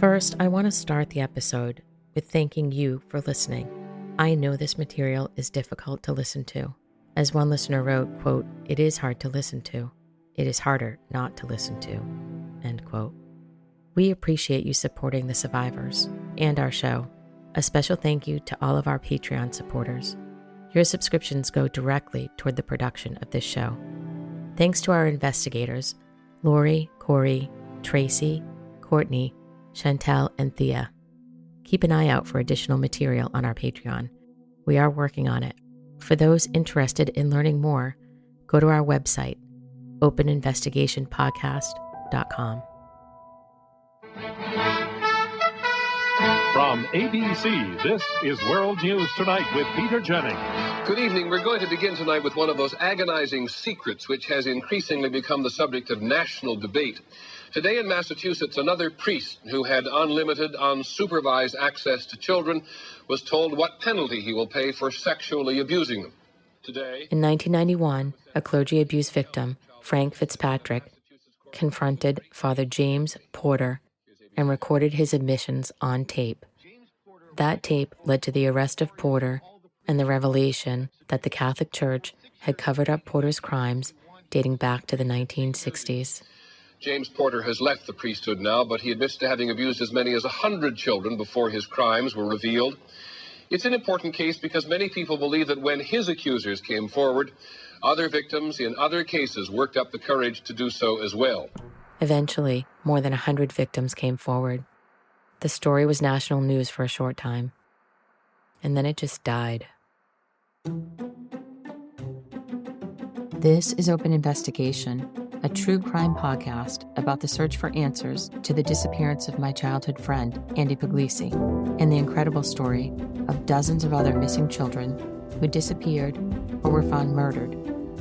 First, I want to start the episode with thanking you for listening. I know this material is difficult to listen to. As one listener wrote, quote, "It is hard to listen to. It is harder not to listen to," end quote. We appreciate you supporting the survivors and our show. A special thank you to all of our Patreon supporters. Your subscriptions go directly toward the production of this show. Thanks to our investigators, Lori, Corey, Tracy, Courtney, Chantel, and Thea. Keep an eye out for additional material on our Patreon. We are working on it. For those interested in learning more, go to our website, openinvestigationpodcast.com. From ABC, this is World News Tonight with Peter Jennings. Good evening. We're going to begin tonight with one of those agonizing secrets which has increasingly become the subject of national debate. Today in Massachusetts, another priest who had unlimited, unsupervised access to children was told what penalty he will pay for sexually abusing them. Today, in 1991, a clergy abuse victim, Frank Fitzpatrick, confronted Father James Porter and recorded his admissions on tape. That tape led to the arrest of Porter and the revelation that the Catholic Church had covered up Porter's crimes dating back to the 1960s. James Porter has left the priesthood now, but he admits to having abused as many as 100 children before his crimes were revealed. It's an important case because many people believe that when his accusers came forward, other victims in other cases worked up the courage to do so as well. Eventually, more than 100 victims came forward. The story was national news for a short time. And then it just died. This is Open Investigation, a true crime podcast about the search for answers to the disappearance of my childhood friend, Andy Puglisi, and the incredible story of dozens of other missing children who disappeared or were found murdered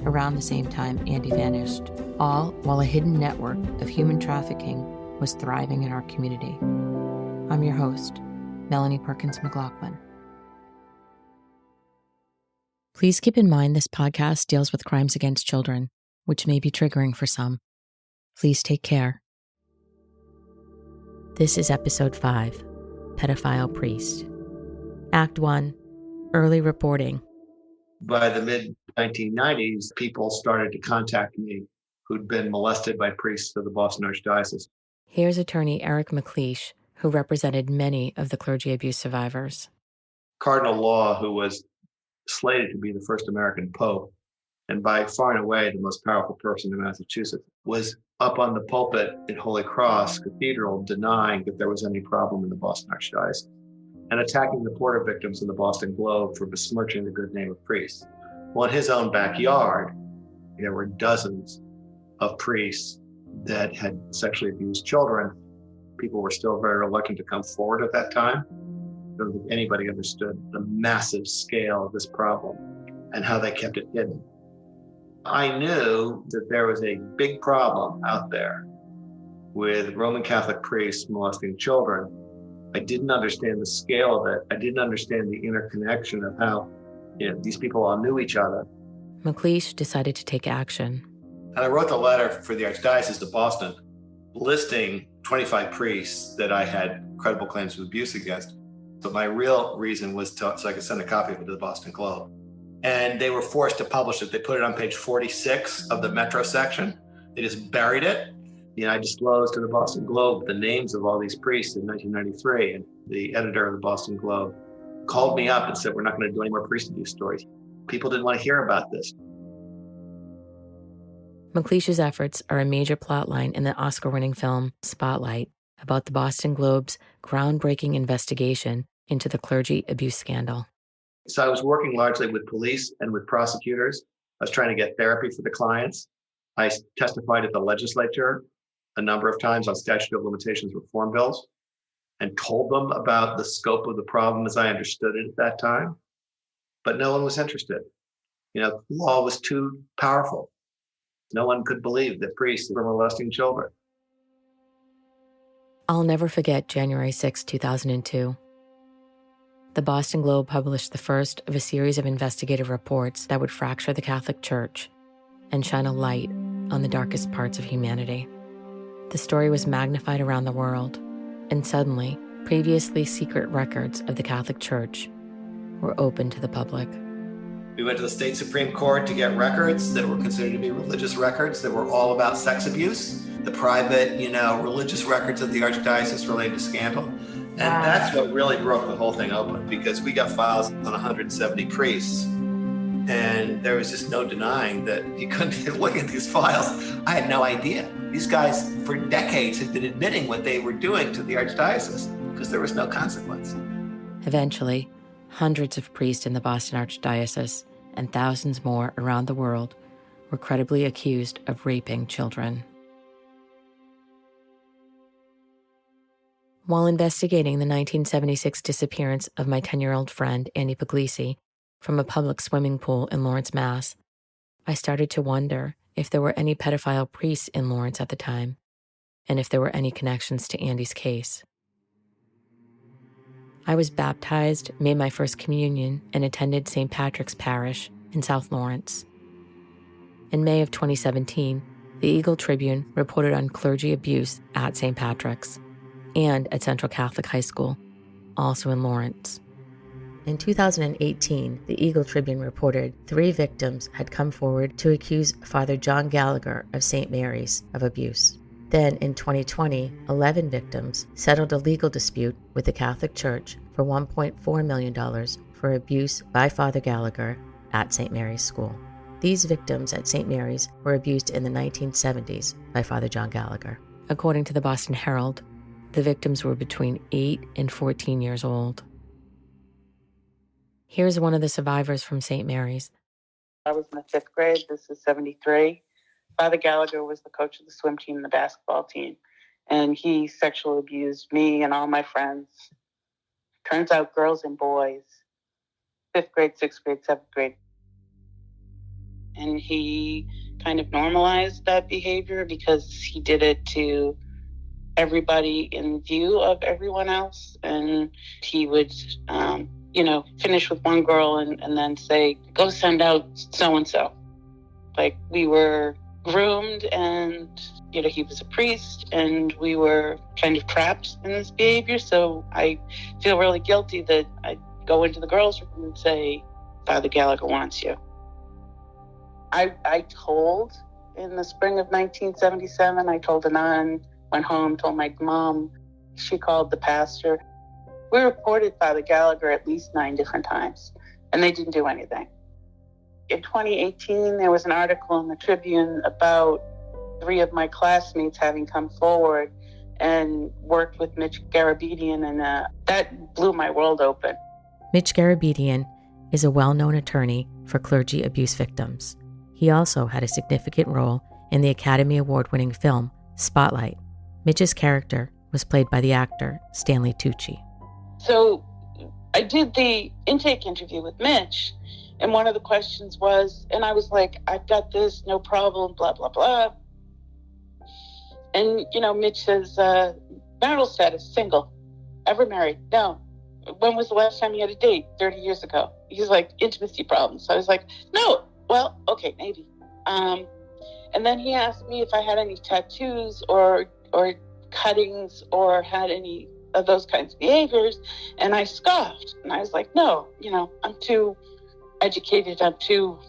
around the same time Andy vanished, all while a hidden network of human trafficking was thriving in our community. I'm your host, Melanie McLaughlin. Please keep in mind this podcast deals with crimes against children, which may be triggering for some. Please take care. This is Episode 5, Pedophile Priest. Act 1, Early Reporting. By the mid-1990s, people started to contact me who'd been molested by priests of the Boston Archdiocese. Here's attorney Eric MacLeish, who represented many of the clergy abuse survivors. Cardinal Law, who was slated to be the first American pope, and by far and away the most powerful person in Massachusetts, was up on the pulpit at Holy Cross Cathedral denying that there was any problem in the Boston Archdiocese and attacking the Porter victims in the Boston Globe for besmirching the good name of priests. Well, in his own backyard, there were dozens of priests that had sexually abused children. People were still very reluctant to come forward at that time. I don't think anybody understood the massive scale of this problem and how they kept it hidden. I knew that there was a big problem out there with Roman Catholic priests molesting children. I didn't understand the scale of it. I didn't understand the interconnection of how, these people all knew each other. MacLeish decided to take action. And I wrote the letter for the Archdiocese of Boston listing 25 priests that I had credible claims of abuse against. But my real reason was so I could send a copy of it to the Boston Globe. And they were forced to publish it. They put it on page 46 of the Metro section. They just buried it. I disclosed to the Boston Globe the names of all these priests in 1993. And the editor of the Boston Globe called me up and said, "We're not going to do any more priest abuse stories." People didn't want to hear about this. MacLeish's efforts are a major plotline in the Oscar-winning film Spotlight about the Boston Globe's groundbreaking investigation into the clergy abuse scandal. So I was working largely with police and with prosecutors. I was trying to get therapy for the clients. I testified at the legislature a number of times on statute of limitations reform bills and told them about the scope of the problem as I understood it at that time. But no one was interested. The law was too powerful. No one could believe that priests were molesting children. I'll never forget January 6, 2002. The Boston Globe published the first of a series of investigative reports that would fracture the Catholic Church and shine a light on the darkest parts of humanity. The story was magnified around the world. And suddenly, previously secret records of the Catholic Church were open to the public. We went to the state Supreme Court to get records that were considered to be religious records that were all about sex abuse, the private, religious records of the Archdiocese related to scandal. And that's what really broke the whole thing open, because we got files on 170 priests. And there was just no denying that you couldn't look at these files. I had no idea. These guys for decades had been admitting what they were doing to the Archdiocese because there was no consequence. Eventually, hundreds of priests in the Boston Archdiocese and thousands more around the world were credibly accused of raping children. While investigating the 1976 disappearance of my 10-year-old friend, Annie Puglisi, from a public swimming pool in Lawrence, Mass., I started to wonder if there were any pedophile priests in Lawrence at the time, and if there were any connections to Andy's case. I was baptized, made my first communion, and attended St. Patrick's Parish in South Lawrence. In May of 2017, the Eagle Tribune reported on clergy abuse at St. Patrick's and at Central Catholic High School, also in Lawrence. In 2018, the Eagle Tribune reported 3 victims had come forward to accuse Father John Gallagher of St. Mary's of abuse. Then, in 2020, 11 victims settled a legal dispute with the Catholic Church for $1.4 million for abuse by Father Gallagher at St. Mary's School. These victims at St. Mary's were abused in the 1970s by Father John Gallagher. According to the Boston Herald, the victims were between 8 and 14 years old. Here's one of the survivors from St. Mary's. I was in the 5th grade. This is 73. Father Gallagher was the coach of the swim team and the basketball team, and he sexually abused me and all my friends. Turns out girls and boys, 5th grade, 6th grade, 7th grade. And he kind of normalized that behavior because he did it to everybody in view of everyone else. And he would, finish with one girl and then say, go send out so-and-so. Like, we were groomed, and, he was a priest, and we were kind of trapped in this behavior. So I feel really guilty that I go into the girls' room and say, Father Gallagher wants you. I told in the spring of 1977, I told a nun, went home, told my mom. She called the pastor. We reported Father Gallagher at least 9 different times, and they didn't do anything. In 2018, there was an article in the Tribune about 3 of my classmates having come forward and worked with Mitch Garabedian, and that blew my world open. Mitch Garabedian is a well-known attorney for clergy abuse victims. He also had a significant role in the Academy Award-winning film Spotlight. Mitch's character was played by the actor Stanley Tucci. So I did the intake interview with Mitch, and one of the questions was, and I was like, I've got this, no problem, blah, blah, blah. And, Mitch says, marital status, single, ever married? No. When was the last time you had a date? 30 years ago. He's like, intimacy problems. So I was like, no. Well, okay, maybe. And then he asked me if I had any tattoos or cuttings or had any of those kinds of behaviors. And I scoffed. And I was like, no, I'm too educated. I'm too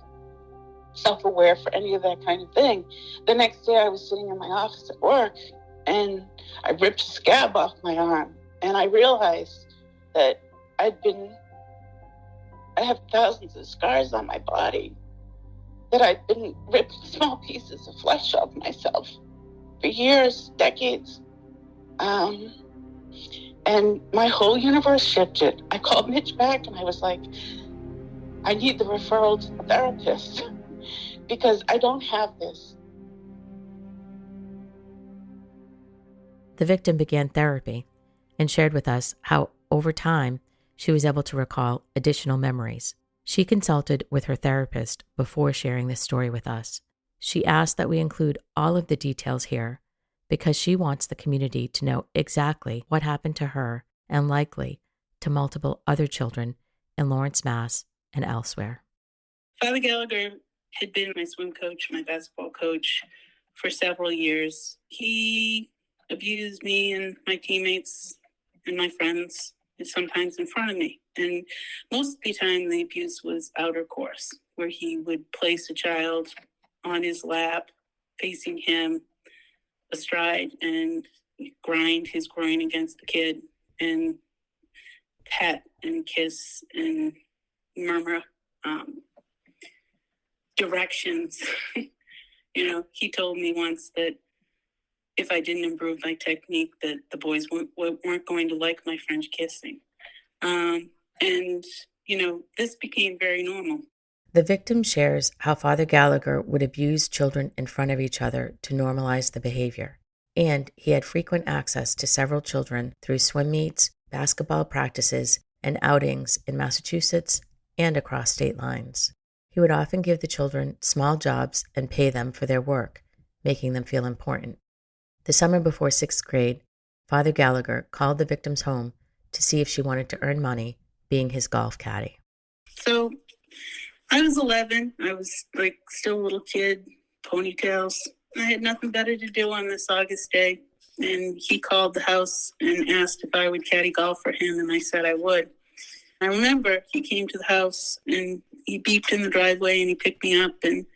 self-aware for any of that kind of thing. The next day I was sitting in my office at work, and I ripped a scab off my arm. And I realized that I have thousands of scars on my body, that I've been ripping small pieces of flesh off myself for years, decades. And my whole universe shifted. I called Mitch back and I was like, I need the referral to the therapist because I don't have this. The victim began therapy and shared with us how, over time, she was able to recall additional memories. She consulted with her therapist before sharing this story with us. She asked that we include all of the details here because she wants the community to know exactly what happened to her and likely to multiple other children in Lawrence, Mass. And elsewhere. Father Gallagher had been my swim coach, my basketball coach for several years. He abuse me and my teammates and my friends, sometimes in front of me. And most of the time, the abuse was outer course, where he would place a child on his lap, facing him astride, and grind his groin against the kid and pet and kiss and murmur directions. He told me once that if I didn't improve my technique, that the boys weren't going to like my French kissing. And this became very normal. The victim shares how Father Gallagher would abuse children in front of each other to normalize the behavior. And he had frequent access to several children through swim meets, basketball practices, and outings in Massachusetts and across state lines. He would often give the children small jobs and pay them for their work, making them feel important. The summer before 6th grade, Father Gallagher called the victim's home to see if she wanted to earn money being his golf caddy. So I was 11. I was still a little kid, ponytails. I had nothing better to do on this August day. And he called the house and asked if I would caddy golf for him, and I said I would. I remember he came to the house and he beeped in the driveway and he picked me up and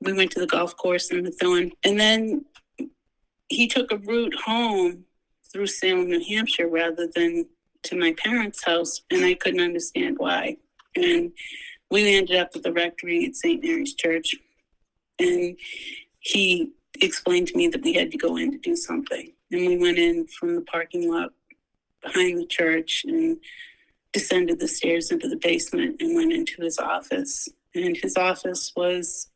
we went to the golf course in Methuen. And then he took a route home through Salem, New Hampshire, rather than to my parents' house, and I couldn't understand why. And we ended up at the rectory at St. Mary's Church, and he explained to me that we had to go in to do something. And we went in from the parking lot behind the church and descended the stairs into the basement and went into his office. And his office was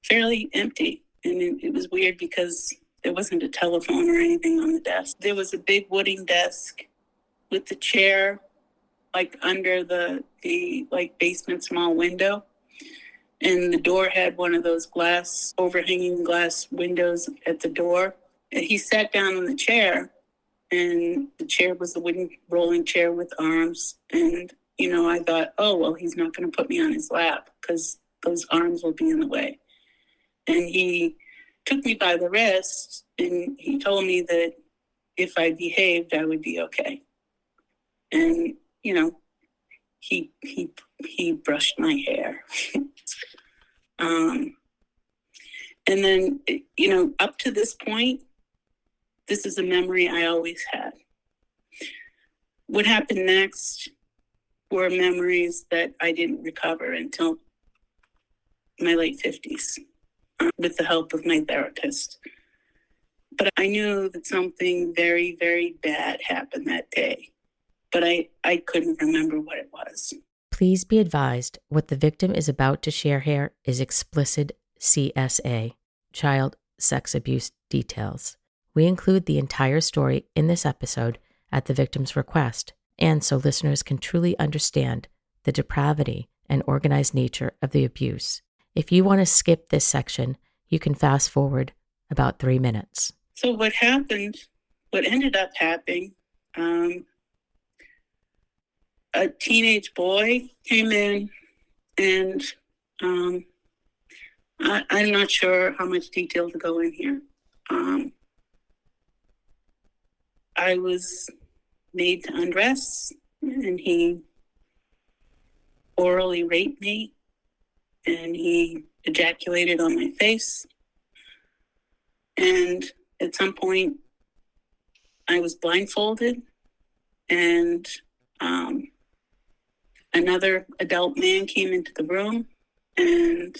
fairly empty. And it was weird because there wasn't a telephone or anything on the desk. There was a big wooden desk with the chair under the basement small window. And the door had one of those overhanging glass windows at the door. And he sat down in the chair, and the chair was a wooden rolling chair with arms. And, I thought, oh, well, he's not going to put me on his lap because those arms will be in the way. And he took me by the wrist and he told me that if I behaved, I would be okay. And, he brushed my hair. And then, up to this point, this is a memory I always had. What happened next were memories that I didn't recover until my late 50s. With the help of my therapist. But I knew that something very, very bad happened that day, but I couldn't remember what it was. Please be advised what the victim is about to share here is explicit CSA, child sex abuse details. We include the entire story in this episode at the victim's request, and so listeners can truly understand the depravity and organized nature of the abuse. If you want to skip this section, you can fast forward about 3 minutes. So what ended up happening, a teenage boy came in, and I'm not sure how much detail to go in here. I was made to undress, and he orally raped me. And he ejaculated on my face. And at some point, I was blindfolded, and another adult man came into the room, and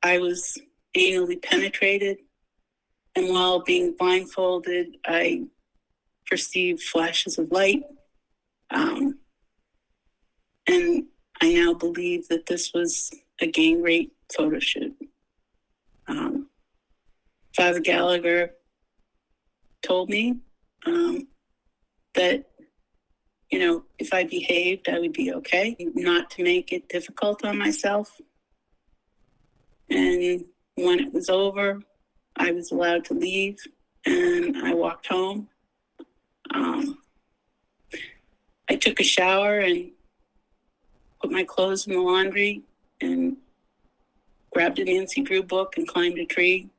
I was anally penetrated. And while being blindfolded, I perceived flashes of light. And I now believe that this was a gang rape photo shoot. Father Gallagher told me that, if I behaved, I would be okay, not to make it difficult on myself. And when it was over, I was allowed to leave, and I walked home. I took a shower and put my clothes in the laundry and grabbed a Nancy Drew book and climbed a tree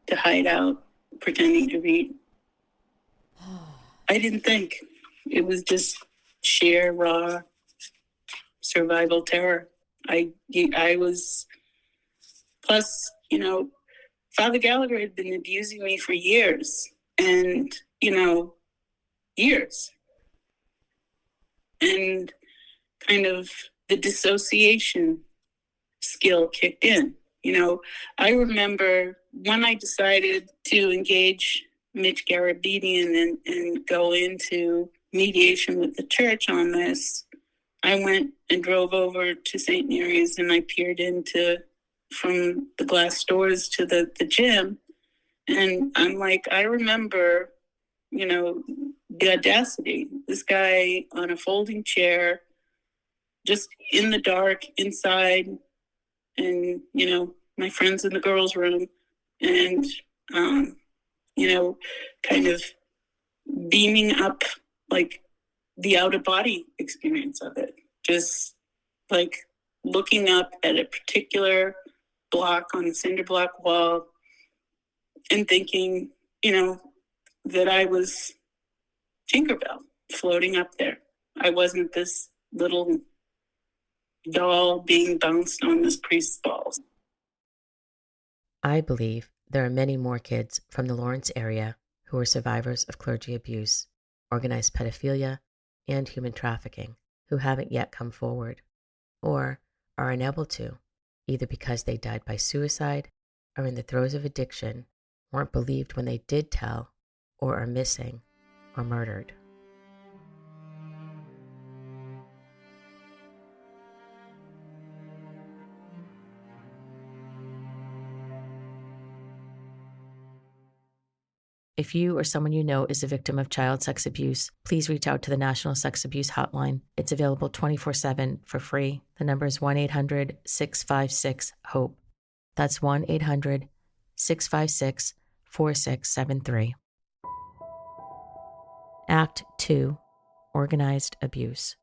to hide out, pretending to read. I didn't think. It was just sheer, raw survival terror. I was, plus, Father Gallagher had been abusing me for years, and, years. And kind of the dissociation skill kicked in. I remember when I decided to engage Mitch Garabedian and go into mediation with the church on this, I went and drove over to St. Mary's and I peered from the glass doors to the gym. And I'm like, I remember, the audacity. This guy on a folding chair, just in the dark, inside, and, my friends in the girls' room, and, kind of beaming up, like, the out-of-body experience of it. Just, like, looking up at a particular block on the cinder block wall and thinking, that I was Tinkerbell floating up there. I wasn't this little doll being bounced on this priest's balls. I believe there are many more kids from the Lawrence area who are survivors of clergy abuse, organized pedophilia, and human trafficking who haven't yet come forward, or are unable to, either because they died by suicide, are in the throes of addiction, weren't believed when they did tell, or are missing, or murdered. If you or someone you know is a victim of child sex abuse, please reach out to the National Sex Abuse Hotline. It's available 24/7 for free. The number is 1-800-656-HOPE. That's 1-800-656-4673. Act 2, Organized Abuse.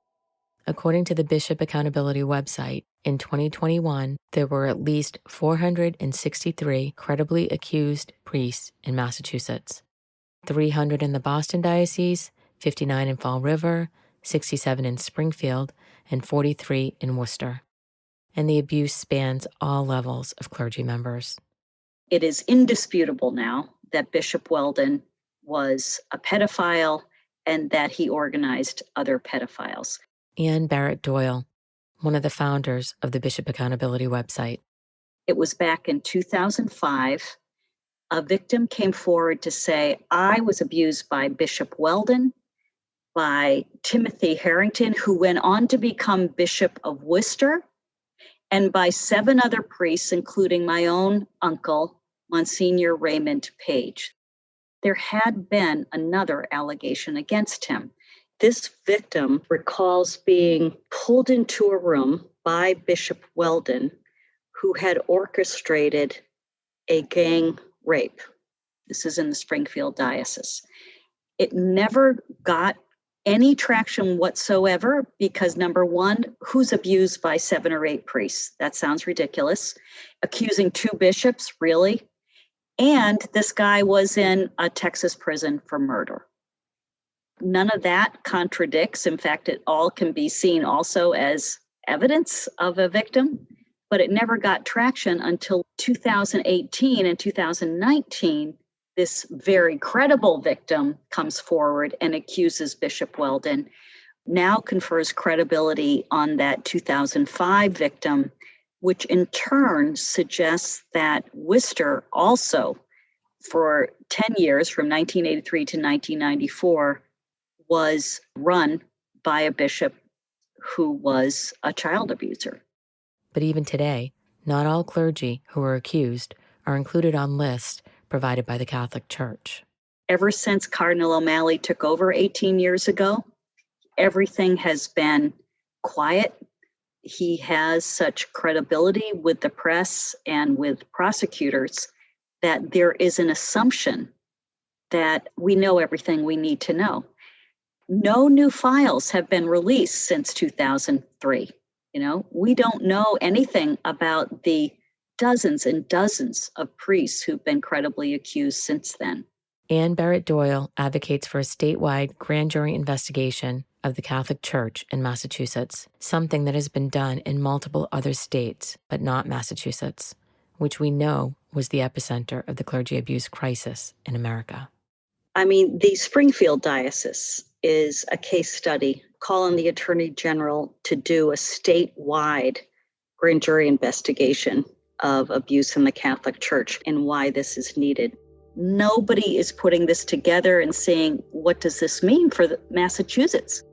According to the Bishop Accountability website, in 2021, there were at least 463 credibly accused priests in Massachusetts. 300 in the Boston Diocese, 59 in Fall River, 67 in Springfield, and 43 in Worcester. And the abuse spans all levels of clergy members. It is indisputable now that Bishop Weldon was a pedophile and that he organized other pedophiles. Ann Barrett Doyle, one of the founders of the Bishop Accountability website. It was back in 2005. A victim came forward to say, I was abused by Bishop Weldon, by Timothy Harrington, who went on to become Bishop of Worcester, and by 7 other priests, including my own uncle, Monsignor Raymond Page. There had been another allegation against him. This victim recalls being pulled into a room by Bishop Weldon, who had orchestrated a gang rape. This is in the Springfield Diocese. It never got any traction whatsoever because, number one, who's abused by 7 or 8 priests? That sounds ridiculous. Accusing 2 bishops, really? And this guy was in a Texas prison for murder. None of that contradicts. In fact, it all can be seen also as evidence of a victim, but it never got traction until 2018 and 2019. This very credible victim comes forward and accuses Bishop Weldon, now confers credibility on that 2005 victim, which in turn suggests that Worcester also, for 10 years, from 1983 to 1994, was run by a bishop who was a child abuser. But even today, not all clergy who are accused are included on lists provided by the Catholic Church. Ever since Cardinal O'Malley took over 18 years ago, everything has been quiet. He has such credibility with the press and with prosecutors that there is an assumption that we know everything we need to know. No new files have been released since 2003. We don't know anything about the dozens and dozens of priests who've been credibly accused since then. Ann Barrett Doyle advocates for a statewide grand jury investigation of the Catholic Church in Massachusetts, something that has been done in multiple other states, but not Massachusetts, which we know was the epicenter of the clergy abuse crisis in America. I mean, the Springfield Diocese is a case study calling the Attorney General to do a statewide grand jury investigation of abuse in the Catholic Church and why this is needed. Nobody is putting this together and saying, what does this mean for Massachusetts?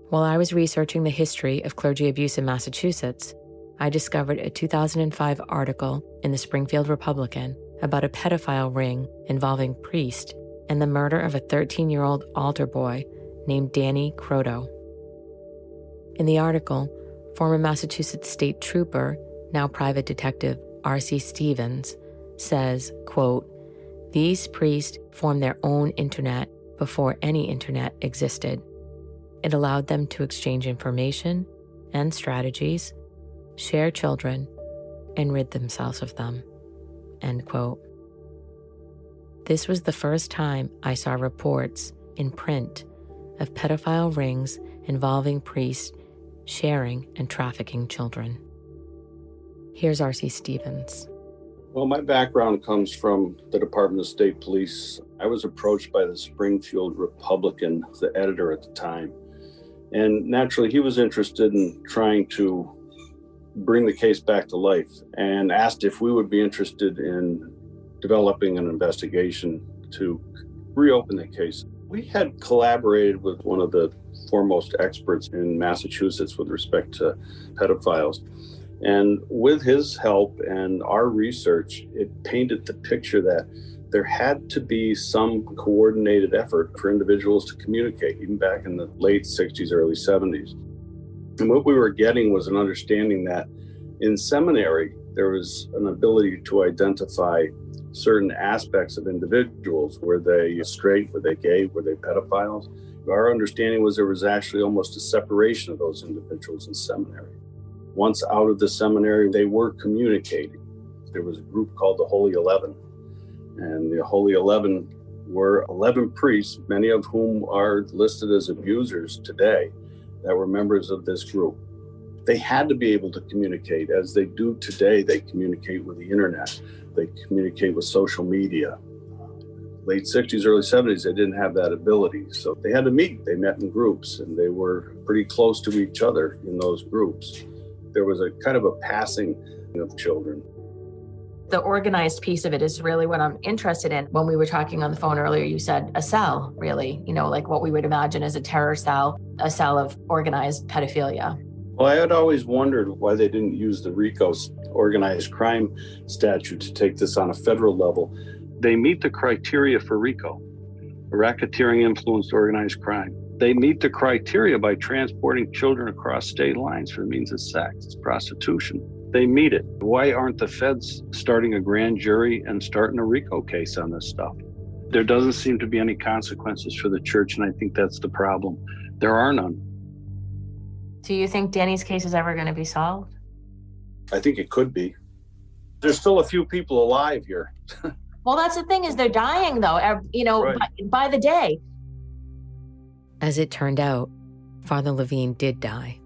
While I was researching the history of clergy abuse in Massachusetts, I discovered a 2005 article in the Springfield Republican about a pedophile ring involving priests and the murder of a 13-year-old altar boy named Danny Croteau. In the article, former Massachusetts State Trooper, now private detective R.C. Stevens, says, quote, "These priests formed their own internet before any internet existed. It allowed them to exchange information and strategies, share children, and rid themselves of them." End quote. This was the first time I saw reports in print of pedophile rings involving priests sharing and trafficking children. Here's R.C. Stevens. Well, my background comes from the Department of State Police. I was approached by the Springfield Republican, the editor at the time. And naturally, he was interested in trying to bring the case back to life and asked if we would be interested in developing an investigation to reopen the case. We had collaborated with one of the foremost experts in Massachusetts with respect to pedophiles. And with his help and our research, it painted the picture that there had to be some coordinated effort for individuals to communicate, even back in the late 60s, early 70s. And what we were getting was an understanding that in seminary, there was an ability to identify certain aspects of individuals. Were they straight? Were they gay? Were they pedophiles? Our understanding was there was actually almost a separation of those individuals in seminary. Once out of the seminary, they were communicating. There was a group called the Holy 11. And the Holy 11 were 11 priests, many of whom are listed as abusers today, that were members of this group. They had to be able to communicate. As they do today, they communicate with the internet. They communicate with social media. Late 60s, early 70s, they didn't have that ability. So they had to meet. They met in groups, and they were pretty close to each other in those groups. There was a kind of a passing of children. The organized piece of it is really what I'm interested in. When we were talking on the phone earlier, you said a cell, really, like what we would imagine as a terror cell, a cell of organized pedophilia. Well, I had always wondered why they didn't use the RICO organized crime statute to take this on a federal level. They meet the criteria for RICO, racketeering influenced organized crime. They meet the criteria by transporting children across state lines for the means of sex, it's prostitution. They meet it. Why aren't the feds starting a grand jury and starting a RICO case on this stuff? There doesn't seem to be any consequences for the church, and I think that's the problem. There are none. Do you think Danny's case is ever going to be solved? I think it could be. There's still a few people alive here. Well, that's the thing, is they're dying, though, Right. by the day. As it turned out, Father Levine did die,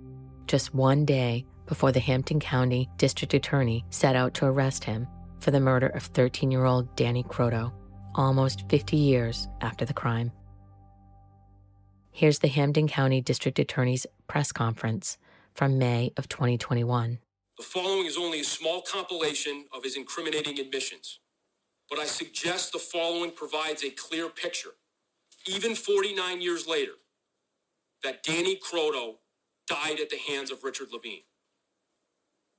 just one day before the Hampton County District Attorney set out to arrest him for the murder of 13-year-old Danny Croteau, almost 50 years after the crime. Here's the Hampton County District Attorney's press conference from May of 2021. The following is only a small compilation of his incriminating admissions, but I suggest the following provides a clear picture, even 49 years later, that Danny Croteau died at the hands of Richard Levine.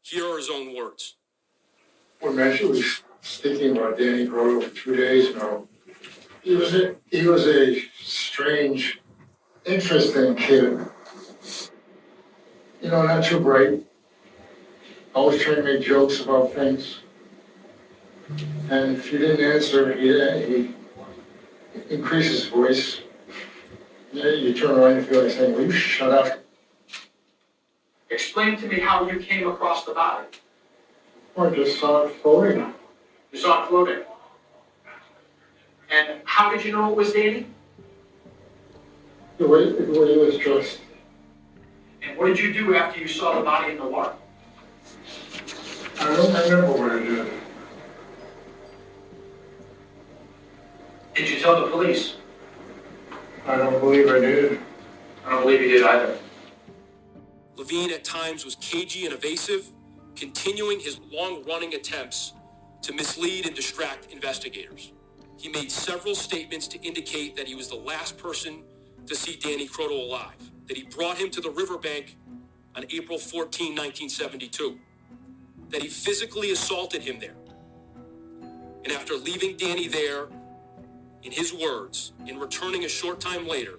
Here are his own words. When Matthew was speaking about Danny Croteau 2 days ago, he was a strange, interesting kid. Not too bright. Always trying to make jokes about things. And if you didn't answer, he increased his voice. You turn around and feel like saying, "Will you shut up?" Explain to me how you came across the body. I just saw it floating. You saw it floating. And how did you know it was Danny? The way it was dressed. And what did you do after you saw the body in the water? I don't remember what I did. Did you tell the police? I don't believe I did. I don't believe you did either. Levine at times was cagey and evasive, continuing his long-running attempts to mislead and distract investigators. He made several statements to indicate that he was the last person to see Danny Croteau alive, that he brought him to the riverbank on April 14, 1972, that he physically assaulted him there. And after leaving Danny there, in his words, and returning a short time later,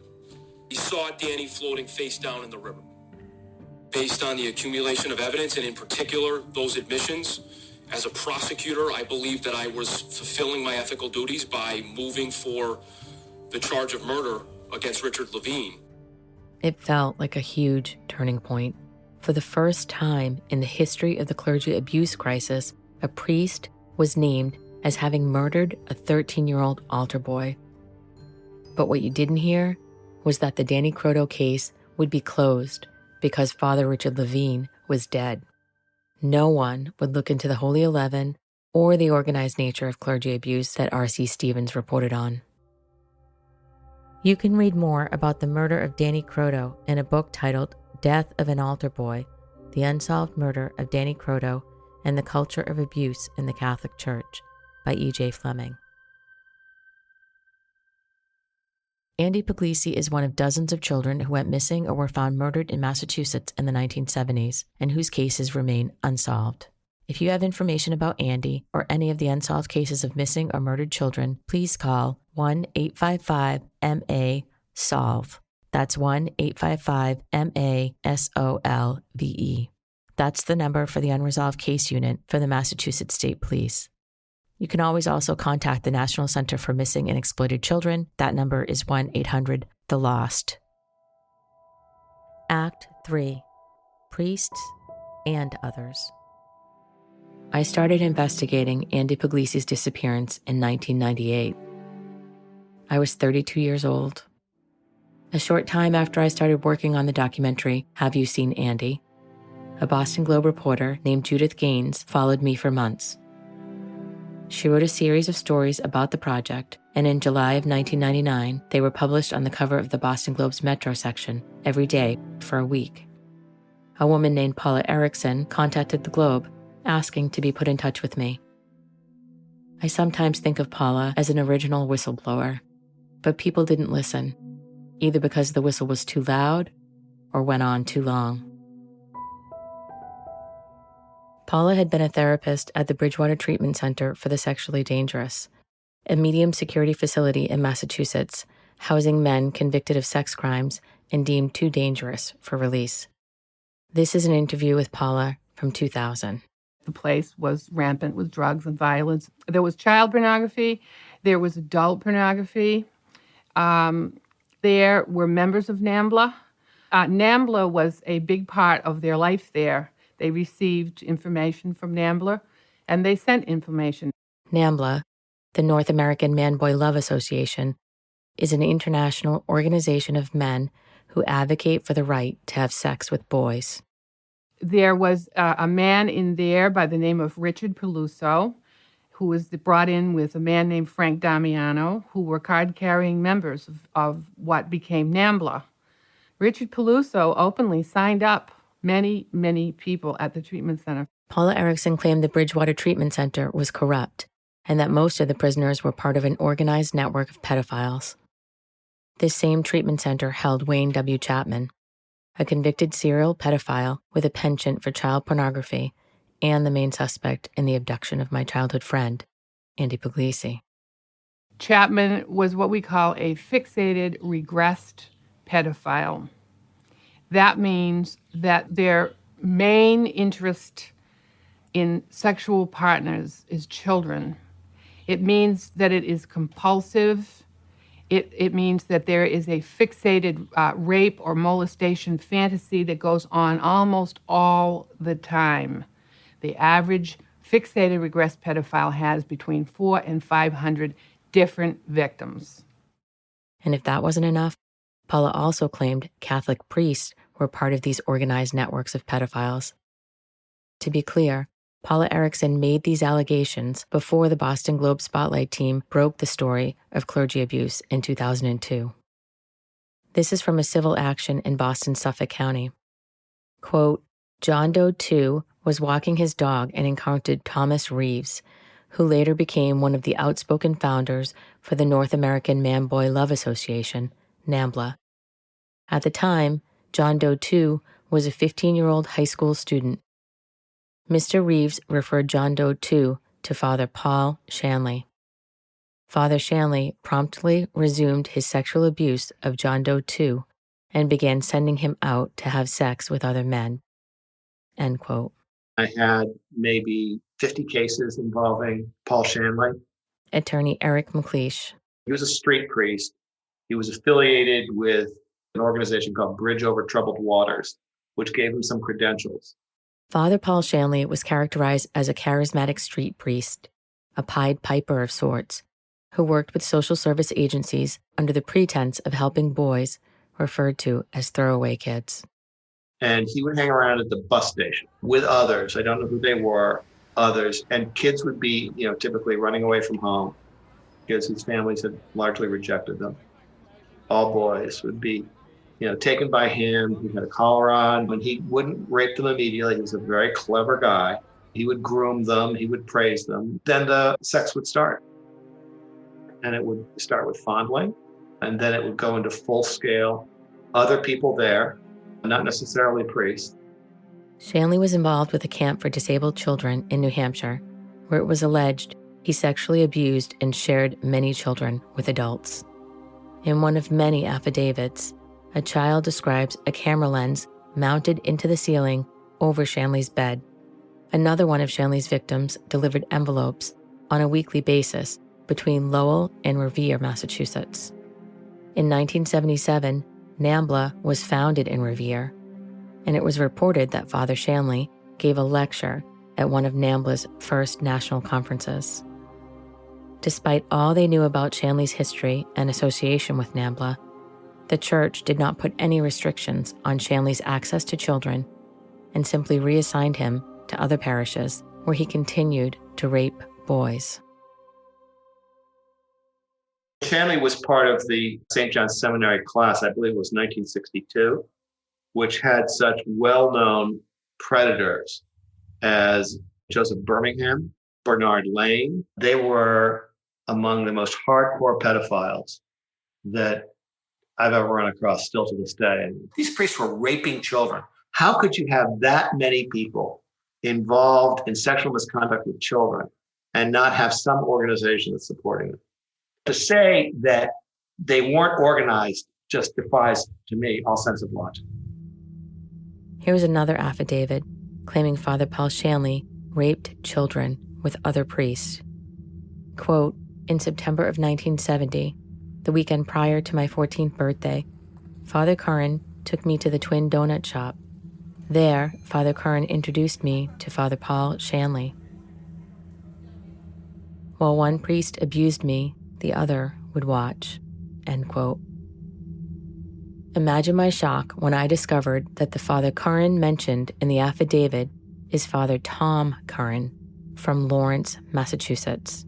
he saw Danny floating face down in the river. Based on the accumulation of evidence, and in particular, those admissions, as a prosecutor, I believe that I was fulfilling my ethical duties by moving for the charge of murder against Richard Levine. It felt like a huge turning point. For the first time in the history of the clergy abuse crisis, a priest was named as having murdered a 13-year-old altar boy. But what you didn't hear was that the Danny Croteau case would be closed because Father Richard Levine was dead. No one would look into the Holy 11 or the organized nature of clergy abuse that R.C. Stevens reported on. You can read more about the murder of Danny Croteau in a book titled Death of an Altar Boy, The Unsolved Murder of Danny Croteau and the Culture of Abuse in the Catholic Church by E.J. Fleming. Andy Puglisi is one of dozens of children who went missing or were found murdered in Massachusetts in the 1970s and whose cases remain unsolved. If you have information about Andy or any of the unsolved cases of missing or murdered children, please call 1-855-MA-SOLVE. That's 1-855-MA-SOLVE. That's the number for the Unresolved Case Unit for the Massachusetts State Police. You can always also contact the National Center for Missing and Exploited Children. That number is 1-800-THE-LOST. Act 3. Priests and Others. I started investigating Andy Puglisi's disappearance in 1998. I was 32 years old. A short time after I started working on the documentary, Have You Seen Andy?, a Boston Globe reporter named Judith Gaines followed me for months. She wrote a series of stories about the project, and in July of 1999, they were published on the cover of the Boston Globe's Metro section every day for a week. A woman named Paula Erickson contacted the Globe, asking to be put in touch with me. I sometimes think of Paula as an original whistleblower, but people didn't listen, either because the whistle was too loud or went on too long. Paula had been a therapist at the Bridgewater Treatment Center for the Sexually Dangerous, a medium-security facility in Massachusetts, housing men convicted of sex crimes and deemed too dangerous for release. This is an interview with Paula from 2000. The place was rampant with drugs and violence. There was child pornography. There was adult pornography. There were members of NAMBLA. NAMBLA was a big part of their life there. They received information from NAMBLA, and they sent information. NAMBLA, the North American Man-Boy Love Association, is an international organization of men who advocate for the right to have sex with boys. There was a man in there by the name of Richard Peluso, who was brought in with a man named Frank Damiano, who were card-carrying members of what became NAMBLA. Richard Peluso openly signed up many, many people at the treatment center. Paula Erickson claimed the Bridgewater Treatment Center was corrupt and that most of the prisoners were part of an organized network of pedophiles. This same treatment center held Wayne W. Chapman, a convicted serial pedophile with a penchant for child pornography and the main suspect in the abduction of my childhood friend, Andy Puglisi. Chapman was what we call a fixated, regressed pedophile. That means that their main interest in sexual partners is children. It means that it is compulsive. It means that there is a fixated rape or molestation fantasy that goes on almost all the time. The average fixated regressed pedophile has between 400 and 500 different victims. And if that wasn't enough, Paula also claimed Catholic priests were part of these organized networks of pedophiles. To be clear, Paula Erickson made these allegations before the Boston Globe Spotlight team broke the story of clergy abuse in 2002. This is from a civil action in Boston, Suffolk County. Quote, John Doe II was walking his dog and encountered Thomas Reeves, who later became one of the outspoken founders for the North American Man-Boy Love Association, NAMBLA. At the time, John Doe II was a 15-year-old high school student. Mr. Reeves referred John Doe II to Father Paul Shanley. Father Shanley promptly resumed his sexual abuse of John Doe II and began sending him out to have sex with other men. End quote. I had maybe 50 cases involving Paul Shanley. Attorney Eric MacLeish. He was a street priest. He was affiliated with an organization called Bridge Over Troubled Waters, which gave him some credentials. Father Paul Shanley was characterized as a charismatic street priest, a Pied Piper of sorts, who worked with social service agencies under the pretense of helping boys referred to as throwaway kids. And he would hang around at the bus station with others. I don't know who they were, others. And kids would be, typically running away from home because his families had largely rejected them. All boys would be, taken by him. He had a collar on, and he wouldn't rape them immediately. He was a very clever guy. He would groom them. He would praise them. Then the sex would start. And it would start with fondling, and then it would go into full scale, other people there, not necessarily priests. Shanley was involved with a camp for disabled children in New Hampshire, where it was alleged he sexually abused and shared many children with adults. In one of many affidavits, a child describes a camera lens mounted into the ceiling over Shanley's bed. Another one of Shanley's victims delivered envelopes on a weekly basis between Lowell and Revere, Massachusetts. In 1977, NAMBLA was founded in Revere, and it was reported that Father Shanley gave a lecture at one of NAMBLA's first national conferences. Despite all they knew about Shanley's history and association with NAMBLA, the church did not put any restrictions on Shanley's access to children and simply reassigned him to other parishes where he continued to rape boys. Shanley was part of the St. John's Seminary class, I believe it was 1962, which had such well-known predators as Joseph Birmingham, Bernard Lane. They were among the most hardcore pedophiles that I've ever run across still to this day. These priests were raping children. How could you have that many people involved in sexual misconduct with children and not have some organization that's supporting them? To say that they weren't organized just defies, to me, all sense of logic. Here's another affidavit claiming Father Paul Shanley raped children with other priests. Quote, in September of 1970, the weekend prior to my 14th birthday, Father Curran took me to the Twin Donut Shop. There, Father Curran introduced me to Father Paul Shanley. While one priest abused me, the other would watch. End quote. Imagine my shock when I discovered that the Father Curran mentioned in the affidavit is Father Tom Curran from Lawrence, Massachusetts.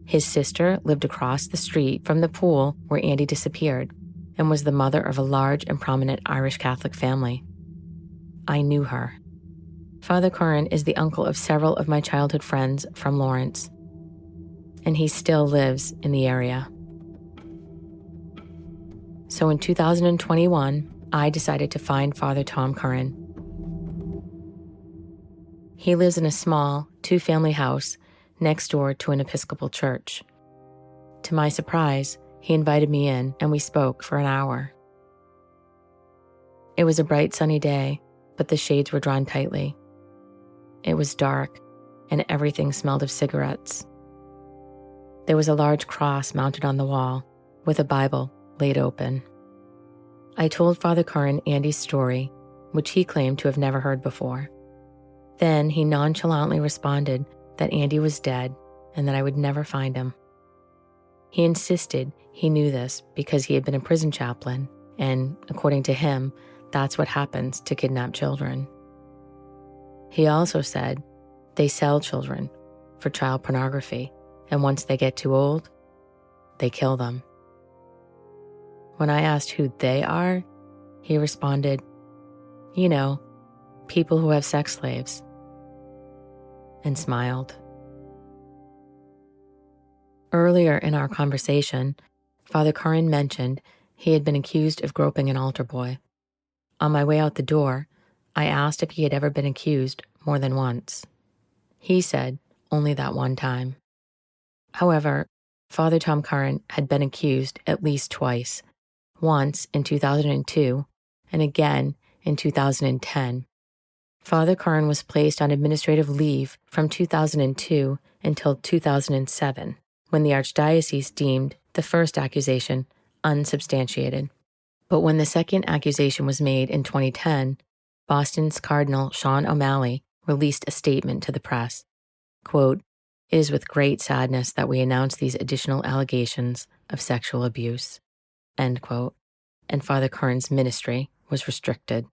His sister lived across the street from the pool where Andy disappeared and was the mother of a large and prominent Irish Catholic family. I knew her. Father Curran is the uncle of several of my childhood friends from Lawrence, and he still lives in the area. So in 2021, I decided to find Father Tom Curran. He lives in a small, two-family house next door to an Episcopal church. To my surprise, he invited me in and we spoke for an hour. It was a bright sunny day, but the shades were drawn tightly. It was dark and everything smelled of cigarettes. There was a large cross mounted on the wall with a Bible laid open. I told Father Curran Andy's story, which he claimed to have never heard before. Then he nonchalantly responded that Andy was dead and that I would never find him. He insisted he knew this because he had been a prison chaplain, and according to him, that's what happens to kidnapped children. He also said they sell children for child pornography, and once they get too old, they kill them. When I asked who they are, he responded, "You know, people who have sex slaves," and smiled. Earlier in our conversation, Father Curran mentioned he had been accused of groping an altar boy. On my way out the door, I asked if he had ever been accused more than once. He said only that one time. However, Father Tom Curran had been accused at least twice, once in 2002 and again in 2010. Father Curran was placed on administrative leave from 2002 until 2007, when the Archdiocese deemed the first accusation unsubstantiated. But when the second accusation was made in 2010, Boston's Cardinal Sean O'Malley released a statement to the press. Quote, "It is with great sadness that we announce these additional allegations of sexual abuse," end quote, and Father Curran's ministry was restricted.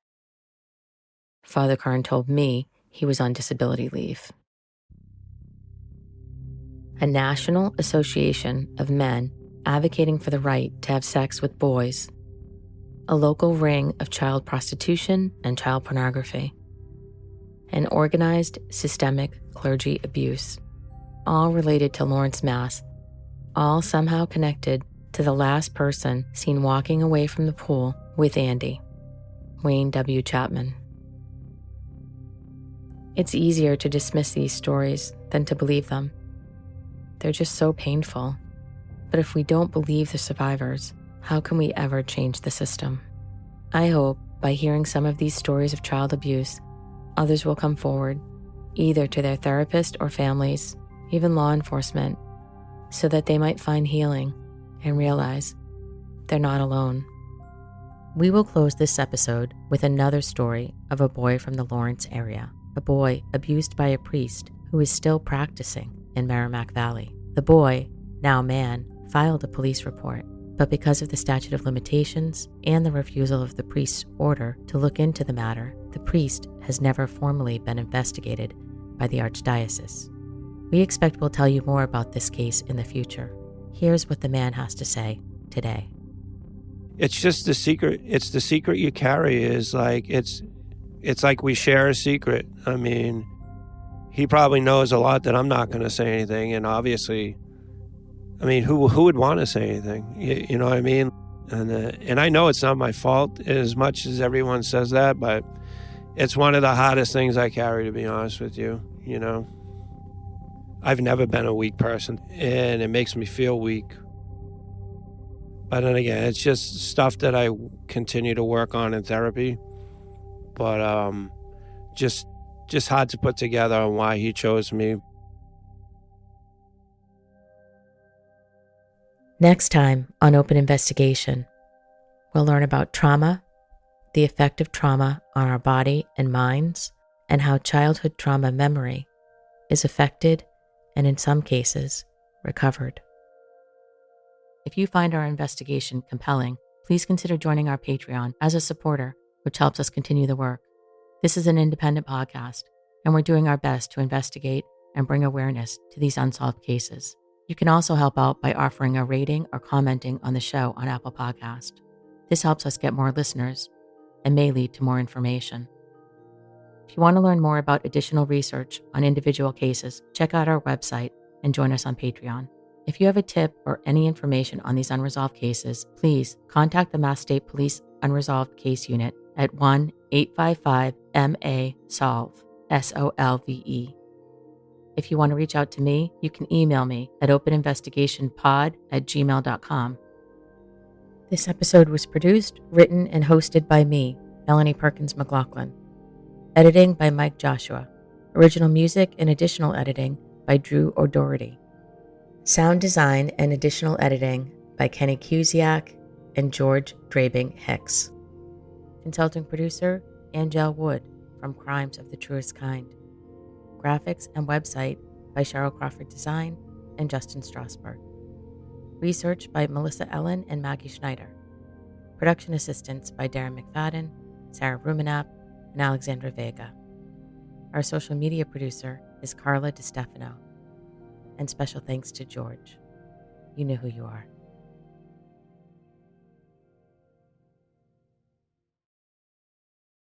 Father Curran told me he was on disability leave. A national association of men advocating for the right to have sex with boys, a local ring of child prostitution and child pornography, and organized systemic clergy abuse, all related to Lawrence, Mass., all somehow connected to the last person seen walking away from the pool with Andy, Wayne W. Chapman. It's easier to dismiss these stories than to believe them. They're just so painful. But if we don't believe the survivors, how can we ever change the system? I hope by hearing some of these stories of child abuse, others will come forward, either to their therapist or families, even law enforcement, so that they might find healing and realize they're not alone. We will close this episode with another story of a boy from the Lawrence area, a boy abused by a priest who is still practicing in Merrimack Valley. The boy, now man, filed a police report, but because of the statute of limitations and the refusal of the priest's order to look into the matter, the priest has never formally been investigated by the Archdiocese. We expect we'll tell you more about this case in the future. Here's what the man has to say today. It's just the secret. It's the secret you carry. Is like it's like we share a secret. I mean, he probably knows a lot that I'm not going to say anything, and obviously, I mean, who would want to say anything? You know what I mean? And I know it's not my fault as much as everyone says that, but it's one of the hardest things I carry, to be honest with you. You know, I've never been a weak person, and it makes me feel weak. But then again, it's just stuff that I continue to work on in therapy. But just hard to put together on why he chose me. Next time on Open Investigation, we'll learn about trauma, the effect of trauma on our body and minds, and how childhood trauma memory is affected and in some cases recovered. If you find our investigation compelling, please consider joining our Patreon as a supporter, which helps us continue the work. This is an independent podcast, and we're doing our best to investigate and bring awareness to these unsolved cases. You can also help out by offering a rating or commenting on the show on Apple Podcast. This helps us get more listeners and may lead to more information. If you want to learn more about additional research on individual cases, check out our website and join us on Patreon. If you have a tip or any information on these unresolved cases, please contact the Mass State Police Unresolved Case Unit at 1-855-MA-SOLVE, SOLVE. If you want to reach out to me, you can email me at openinvestigationpod@gmail.com. This episode was produced, written, and hosted by me, Melanie McLaughlin. Editing by Mike Joshua. Original music and additional editing by Drew O'Doherty. Sound design and additional editing by Kenny Cusiak and George Drabing Hicks. Consulting producer, Angel Wood from Crimes of the Truest Kind. Graphics and website by Cheryl Crawford Design and Justin Strasberg. Research by Melissa Ellen and Maggie Schneider. Production assistance by Darren McFadden, Sarah Rumenap, and Alexandra Vega. Our social media producer is Carla DiStefano. And special thanks to George. You know who you are.